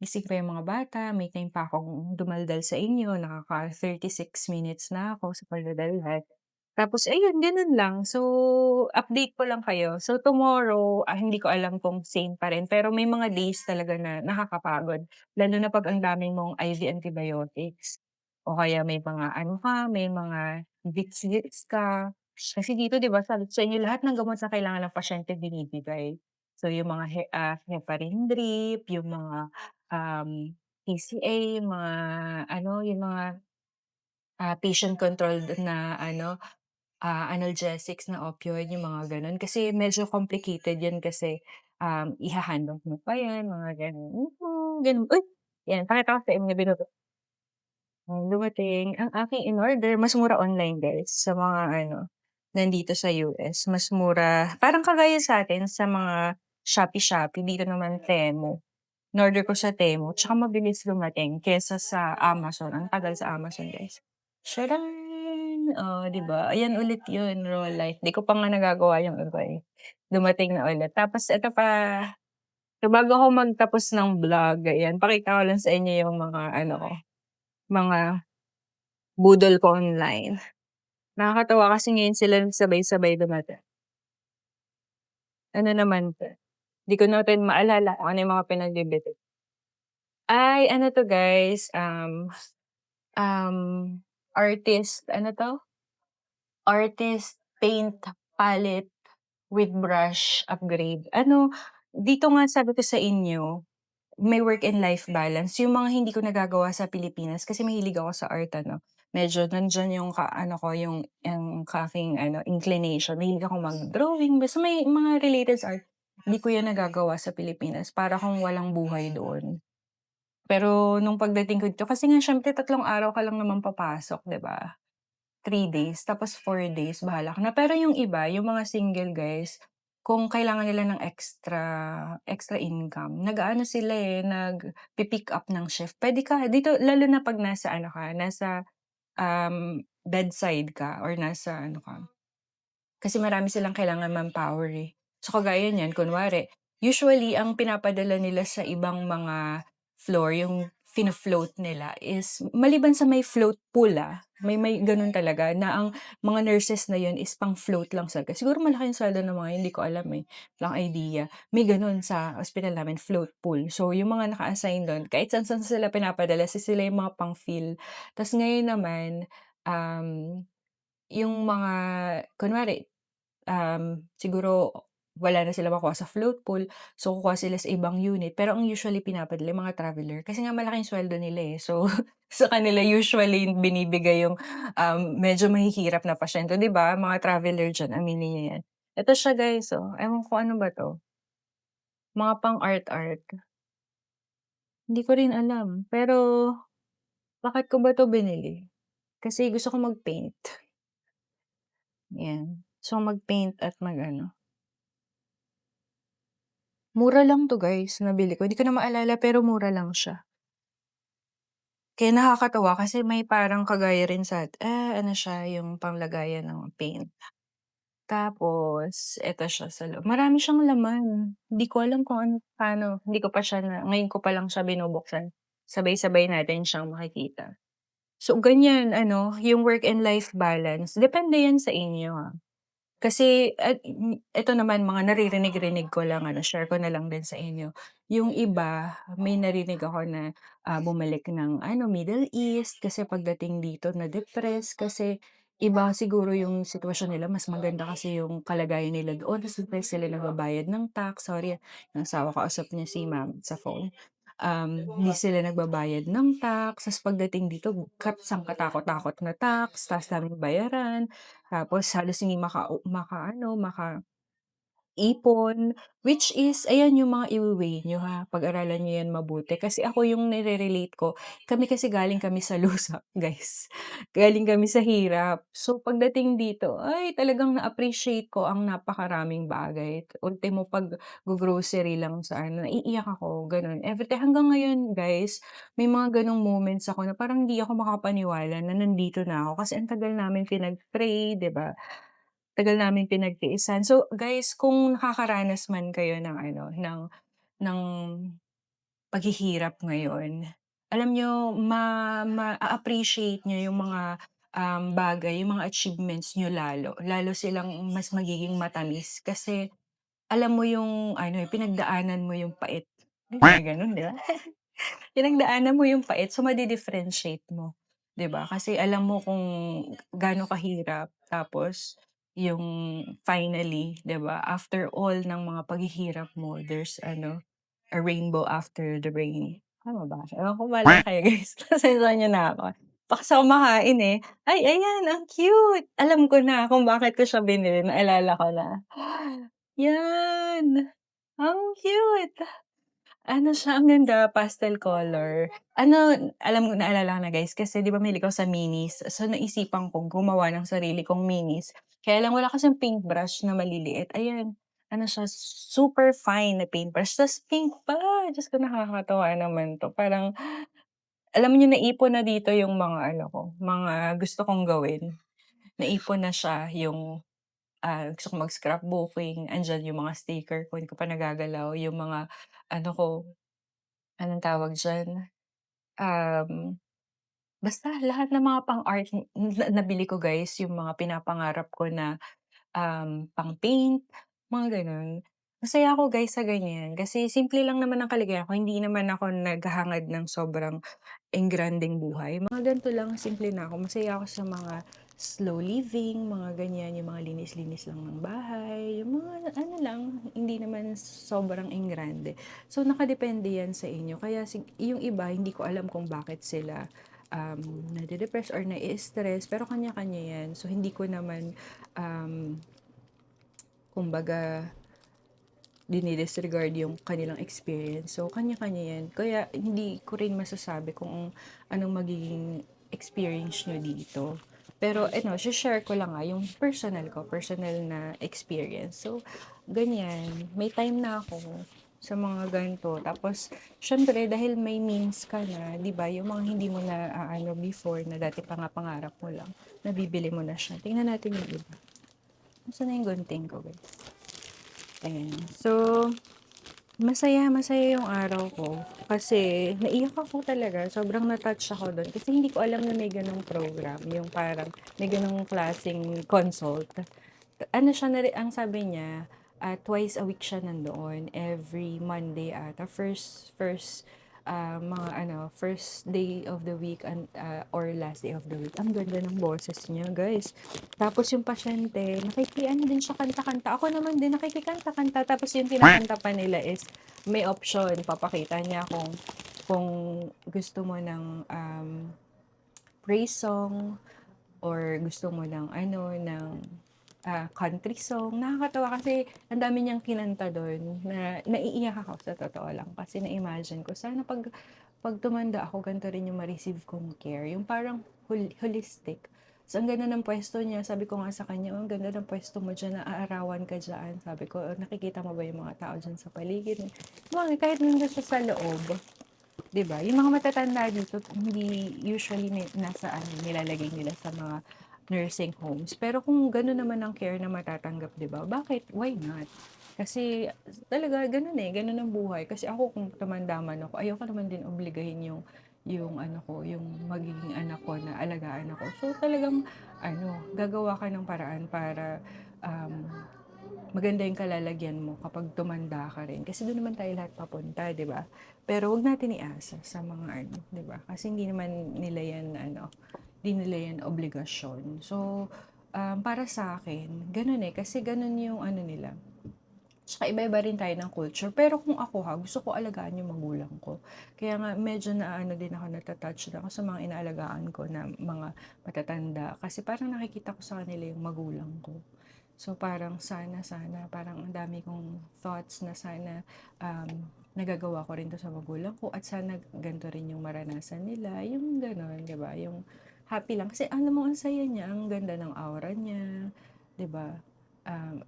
gising pa yung mga bata, may time pa akong dumaldal sa inyo, 36 minutes na ako sa pagdadaldal. Tapos ayun, gano'n lang. So, update ko lang kayo. So, tomorrow, hindi ko alam kung same pa rin, pero may mga days talaga na nakakapagod, lalo na 'pag ang dami mong IV antibiotics o kaya may mga ano ka, may mga vits-vits ka. Kasi dito 'di ba sabi ko sa inyo lahat ng gamot na kailangan ng pasyente binibigay. So yung mga heparin drip, yung mga, PCA, yung mga ano, yung mga patient controlled na ano, analgesics na opioid, yung mga gano'n. Kasi medyo complicated 'yan kasi, iha-hand-off mo pa 'yan, mga gano'n. Gano'n. Uy! 'Yan, pakita ko sa inyo dumating ang aking in-order. Mas mura online guys sa mga ano, nandito sa US. Mas mura, parang kagaya sa'tin sa mga Shopee, dito naman Temu. In-order ko sa Temu, tsaka mabilis dumating kaysa sa Amazon. Ang tagal sa Amazon guys. Charan! Oh, 'di ba? Ayan ulit 'yun, raw life. 'Di ko pa nga nagagawa yung iba, eh. Dumating na ulit. Tapos eto pa, so bago ako magtapos ng vlog, ayan, pakita ko lang sa inyo yung mga ano ko, mga budol ko online. Nakakatuwa kasi ngayon sila sabay-sabay dumating. Ano naman 'to, 'di ko na din maalala kung ano yung mga pinagbibili. Ay ano 'to guys, um, artist ano 'to, artist paint palette with brush upgrade. Ano, dito nga sabi ko sa inyo, may work and life balance, yung mga hindi ko nagagawa sa Pilipinas kasi mahilig ako sa art ano. Medyo nandiyan yung ano ko, yung aking ano, inclination. Mahilig akong mag-drawing, basta may mga related sa art. Hindi ko yan nagagawa sa Pilipinas, para akong walang buhay doon. Pero nung pagdating ko dito, kasi nga siyempre 3 araw ka lang naman papasok, 'di ba? 3 days, tapos 4 days, bahala ka na. Pero yung iba, yung mga single guys, kung kailangan nila ng extra extra income, nag-aano sila, eh, nagpi-pick up ng shift. Puwede ka dito lalo na 'pag nasa ano ka, nasa, bedside ka or nasa ano ka, kasi marami silang kailangan manpower, eh. So, kagaya niyan kunwari, usually ang pinapadala nila sa ibang mga floor, yung fino-float nila is maliban sa may float pool, may gano'n talaga na ang mga nurses na yun is pang-float lang sa siguro malaki yung sweldo ng mga yun, hindi ko alam, eh, walang idea. May gano'n sa ospital namin, float pool. So, yung mga naka-assign dun kahit saan-saan sila pinapadala sila yung mga pang-fill. Ta's ngayon naman, um, yung mga kunwari siguro wala na sila makuha sa float pool, so kukuha sila sa ibang unit. Pero ang usually pinapadala yung mga traveler kasi nga malaking sweldo nila, eh. So, sa kanila usually binibigay yung, medyo mahihirap na pasyente, 'di ba? Mga traveler diyan, aminin niyo 'yan. Eto siya guys, oh, ewan ko ano ba 'to, mga pang-art-art. Hindi ko rin alam, pero bakit ko ba 'to binili? Kasi gusto ko mag-paint, 'yan. Gusto ko mag-paint at mag-ano. Mura lang 'to guys, nabili ko. Hindi ko na maalala pero mura lang siya. Kaya nakakatuwa kasi may parang kagaya rin ano siya, yung panglagayan ng paint. Tapos eto siya sa loob, marami siyang laman. Hindi ko alam kung ano paano, hindi ko pa siya ngayon ko pa lang siya binubuksan. Sabay-sabay natin siyang makikita. So ganyan ano, yung work and life balance, depende yan sa inyo, Kasi eto naman mga naririnig-rinig ko lang ano, share ko na lang din sa inyo. Yung iba, may narinig ako na, bumalik ng ano, Middle East kasi pagdating dito na-depress kasi iba siguro yung sitwasyon nila, mas maganda kasi yung kalagayan nila doon ta's di sila nagbabayad ng tax. Sorry, yung asawa ko kausap niya si ma'am sa phone. Hindi sila nagbabayad ng tax ta's pagdating dito sang katakot-takot na tax, ta's daming bayaran. Tapos halos hindi makaano, ipon, which is ayan yung mga iwe-weigh niyo, pag-aralan niyo yan mabuti. Kasi ako yung nire-relate ko, kami kasi galing kami sa lusa guys, galing kami sa hirap. So pagdating dito, ay talagang na-appreciate ko ang napakaraming bagay. Ultimo pag-go-grocery lang sa ano, naiiyak ako, gano'n. Everytime hanggang ngayon guys, may mga gano'ng moments ako na parang hindi ako makapaniwala na nandito na ako kasi ang tagal namin pinag-pray, 'di ba? Tagal namin pinagtiisan. So, guys, kung nakakaranas man kayo ng ano, ng paghihirap ngayon, alam niyo maa-appreciate niyo yung mga, bagay, yung mga achievements niyo lalo. Lalo silang mas magiging matamis kasi alam mo yung ano, eh, pinagdaanan mo yung pait. May gano'n, 'di ba? Pinagdaanan mo yung pait, so madi-differentiate mo, 'di ba? Kasi alam mo kung gaano kahirap tapos yung finally, 'di ba, after all ng mga paghihirap mo, there's ano, a rainbow after the rain. Tama ba? Ewan ko, bahala kayo guys, pasensyahan niyo na ako. Pakas ako makain, eh. Ay, ayan ang cute. Alam ko na kung bakit ko siya binili, naalala ko na. Yan, ang cute. Ano siya, ang ganda, pastel color. Ano, alam mo naalala ko na guys, kasi 'di ba mahilig ako sa minis. So, naisipan ko gumawa ng sarili kong minis. Kaya lang wala kasing paintbrush na maliliit. Ayan, ano siya, super fine na paintbrush, ta's pink pa. Diyos ko, nakakatuwa naman 'to. Parang alam niyo, naipon na dito yung mga ano ko, mga gusto kong gawin. Naipon na siya yung, gusto ko mag-scrapbooking, andiyan yung mga sticker ko, hindi ko pa nagagalaw, yung mga ano ko, anong tawag diyan, um, basta lahat ng mga pang-art na nabili ko guys, yung mga pinapangarap ko na, pang-paint, mga gano'n. Masaya ako guys sa ganyan, kasi simple lang naman ang kaligayahan ko, hindi naman ako naghahangad ng sobrang engrandeng buhay. Mga ganito lang, simple na ako. Masaya ako sa mga slow living, mga ganyan, yung mga linis-linis lang ng bahay, yung mga ano lang, hindi naman sobrang engrande. So, nakadepende yan sa inyo. Kaya yung iba, hindi ko alam kung bakit sila nade-depress or nai-stress, pero kanya-kanya yan. So, hindi ko naman, um, kumbaga, dini-disregard yung kanilang experience. So, kanya-kanya yan. Kaya, hindi ko rin masasabi kung anong magiging experience nyo dito. Pero, ano, share ko lang nga yung personal na experience. So, ganyan. May time na ako sa mga ganito. Tapos, syempre, dahil may means ka na, di ba, yung mga hindi mo na ano before, na dati pa nga pangarap mo lang, nabibili mo na siya. Tingnan natin yung iba. Saan na yung gunting ko, guys? Ayan. So, masaya yung araw ko kasi naiyak ako talaga, sobrang na-touch ako dun kasi hindi ko alam na may ganong program, yung parang may ganong klaseng consult. Ano siya na ang sabi niya, twice a week siya nandoon, every Monday ata, first mga ano, first day of the week and or last day of the week. Ang ganda ng boses niya, guys. Tapos yung pasyente, nakikiano din siya kanta-kanta. Ako naman din nakikikanta-kanta. Tapos yung kinakanta pa nila is may option. Papakita niya kung gusto mo ng praise song or gusto mo ng ano, ng country song. Nakakatawa kasi ang dami niyang kinanta do'n na naiiyak ako sa totoo lang. Kasi na-imagine ko, sana pag tumanda ako, ganito rin yung ma-receive kong care. Yung parang holistic. So, ang ganda ng pwesto niya. Sabi ko nga sa kanya, "Oh, ang ganda ng pwesto mo dyan, naaarawan ka dyan." Sabi ko, "Oh, nakikita mo ba yung mga tao dyan sa paligid?" Mga kahit nandun siya sa loob, 'di ba? Yung mga matatanda dito, hindi usually nasa ano, nilalagay nila sa mga nursing homes. Pero kung gano'n naman ang care na matatanggap, 'di ba? Bakit? Why not? Kasi talaga gano'n eh, gano'n ang buhay. Kasi ako kung tumanda man ako, ayoko naman din obligahin yung ano ko, yung magiging anak ko na alagaan ako. So talagang ano, gagawa ka ng paraan para um, maganda yung kalalagyan mo kapag tumanda ka rin. Kasi doon naman tayo lahat papunta, 'di ba? Pero wag natin iasa sa mga ano, 'di ba? Kasi hindi naman nila yan ano, hindi nila yan obligasyon. So, para sa akin, ganun eh, kasi ganun yung ano nila. Tsaka iba-iba rin tayo ng culture. Pero kung ako ha, gusto ko alagaan yung magulang ko. Kaya nga medyo na ano din ako, natatouch na ako sa mga inaalagaan ko na mga matatanda. Kasi parang nakikita ko sa kanila yung magulang ko. So parang sana, parang ang dami kong thoughts na sana nagagawa ko rin to sa magulang ko at sana ganito rin yung maranasan nila. Yung gano'n, di ba? Yung happy lang. Kasi alam mo, ang saya niya, ang ganda ng aura niya, di ba? Um,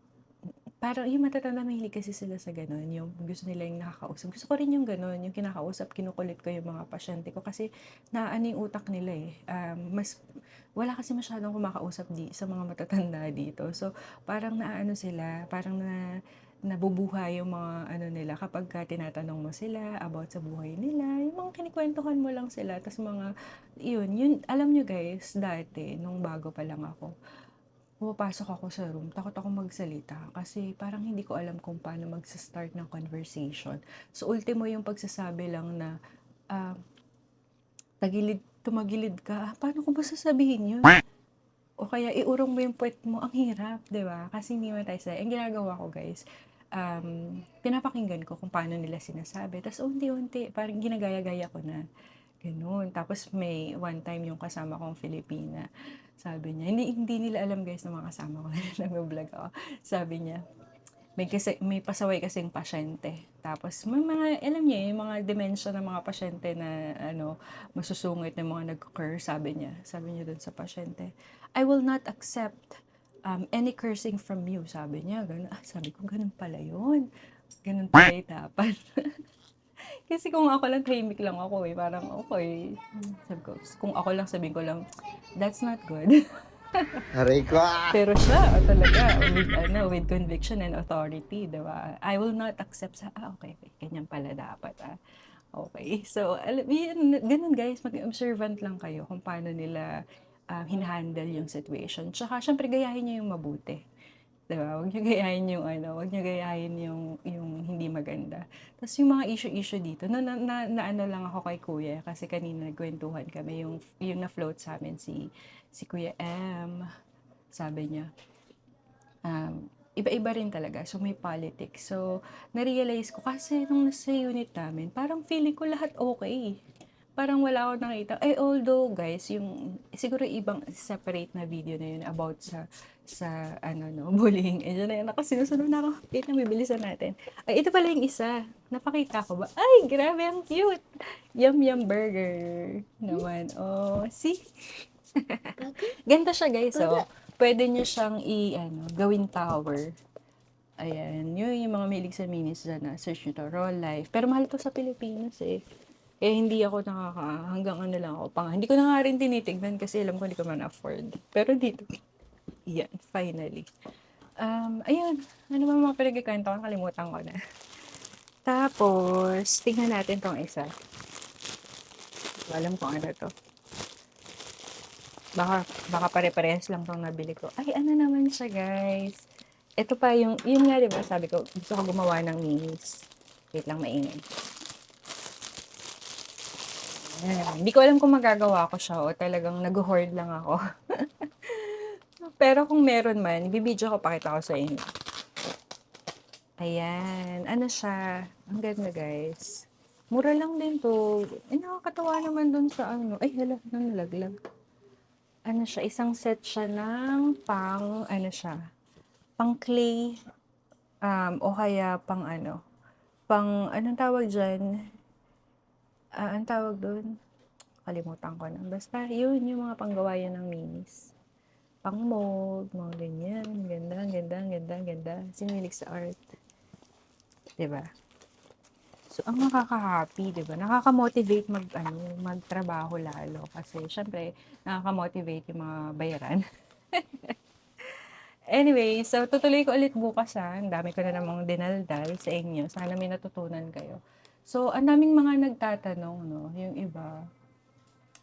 Parang yung matatanda mahilig kasi sila sa gano'n, yung gusto nila yung nakakausap. Gusto ko rin yung gano'n, yung kinakausap, kinukulit ko yung mga pasyente ko kasi naano yung utak nila eh. Wala kasi masyadong kumakausap sa mga matatanda dito. So, parang naano sila, parang nabubuhay yung mga ano nila kapag ka tinatanong mo sila about sa buhay nila, yung mga kinikwentuhan mo lang sila, tapos mga, yun, alam nyo guys, dati, nung bago pa lang ako, pumapasok ako sa room, takot ako magsalita kasi parang hindi ko alam kung paano magsa-start ng conversation. So, ultimo yung pagsasabi lang na, ah, tumagilid ka, paano ko ba sasabihin yun? O kaya iurong mo yung puwet mo, ang hirap, 'di ba? Kasi hindi naman tayo sanay. Ang ginagawa ko guys, pinapakinggan ko kung paano nila sinasabi, ta's unti-unti parang ginagaya-gaya ko na. Ganun. Tapos may one time yung kasama kong Filipina, sabi niya, hindi nila alam guys na mga kasama ko na nag-vlog ako. Sabi niya, may pasaway kasing pasyente. Tapos may mga, alam niya, yung mga dementia ng mga pasyente na masusungit ng mga nag-curse, sabi niya dun sa pasyente, I will not accept any cursing from you, sabi niya. Ganun. Sabi ko, ganun pala yun. Ganun pala yung dapat. Kasi kung ako lang, tahimik lang ako eh. Parang, okay. Sabi ko, kung ako lang, sabihin ko lang, that's not good. Aray ko! Pero siya, talaga, with conviction and authority, di ba? I will not accept okay, ganyan pala dapat, Okay. So, ganun guys, mag-observant lang kayo kung paano nila hinahandle yung situation. Tsaka, syempre, gayahin niyo yung mabuti. Diba? Huwag niyo gayahin yung huwag niyo gayahin yung hindi maganda. Tapos yung mga issue dito, na ano lang ako kay Kuya kasi kanina nagkwentuhan kami yung na-float sa amin si Kuya M. Sabi niya, iba-iba rin talaga. So, may politics. So, na-realize ko kasi nung nasa unit namin, parang feeling ko lahat okay. Parang wala akong nakita. Although, guys, siguro ibang separate na video na yun about sa bullying. Diyan na yun. Ako, sinusunod na ako. Wait lang, bibilisan natin. Ito pala yung isa. Napakita ko ba? Ay, grabe, ang cute. Yum Yum Burger naman. Oh, see? Ganda siya, guys. So, pwede nyo siyang gawin tower. Ayan. Yung mga mahilig sa minis na search nyo to. Raw Life. Pero mahal to sa Pilipinas eh. Eh, hindi ako hanggang lang ako hindi ko na nga rin tinitignan kasi alam ko hindi ko man afford. Pero dito, yan, finally. Ayun, ano ba mga pinagkikwento ko? Kalimutan ko na. Tapos, tingnan natin tong isa. So, alam kung ano to. Baka pare-parehas lang tong nabili ko. Ay, ano naman siya, guys. Ito pa yung nga, diba, sabi ko, gusto ko gumawa ng minis. Wait lang, maingay. Hindi ko alam kung magagawa ko siya o talagang nag-hoard lang ako. Pero kung meron man, ibibidyo ko, pakita ko sa inyo. Ayan. Ano siya? Ang ganda, guys. Mura lang din to. Nakakatawa naman dun sa Ay, hala, nalaglag. Ano siya? Isang set siya ng pang clay. O kaya anong tawag dyan? Ang tawag doon? Kalimutan ko na. Basta, yun, yung mga panggawa yan ng minis. Pang mold, mga ganyan. Ganda. Sinilig sa art. Diba? So, ang nakaka-happy, diba? Nakaka-motivate magtrabaho lalo. Kasi, syempre, nakaka-motivate yung mga bayaran. Anyway, so, tutuloy ko ulit bukas Ang dami ko na namang dinaldal sa inyo. Sana may natutunan kayo. So, ang daming mga nagtatanong, no? Yung iba,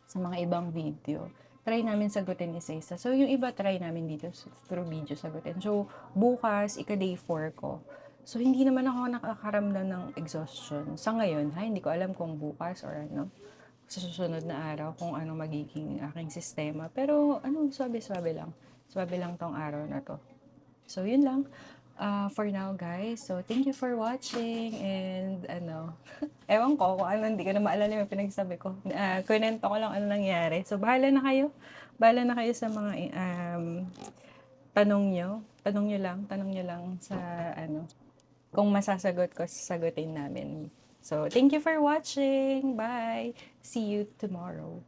sa mga ibang video. Try namin sagutin isa-isa. So, yung iba try namin dito through video sagutin. So, bukas, ika-day 4 ko. So, hindi naman ako nakakaramdam ng exhaustion. Sa ngayon, hindi ko alam kung bukas or sa susunod na araw kung ano magiging aking sistema. Pero, swabe-swabe lang. Swabe lang tong araw na to. So, yun lang. For now, guys. So, thank you for watching. And, ewan ko kung hindi ko na maalala yung pinagsabi ko. Kunento ko lang ano nangyari. So, bahala na kayo. Bahala na kayo sa mga tanong nyo. Tanong nyo lang sa kung masasagot ko, sasagutin namin. So, thank you for watching. Bye! See you tomorrow.